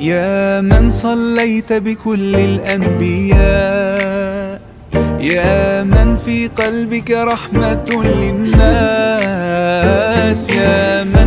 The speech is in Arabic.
يا من صليت بكل الأنبياء، يا من في قلبك رحمة للناس، يا من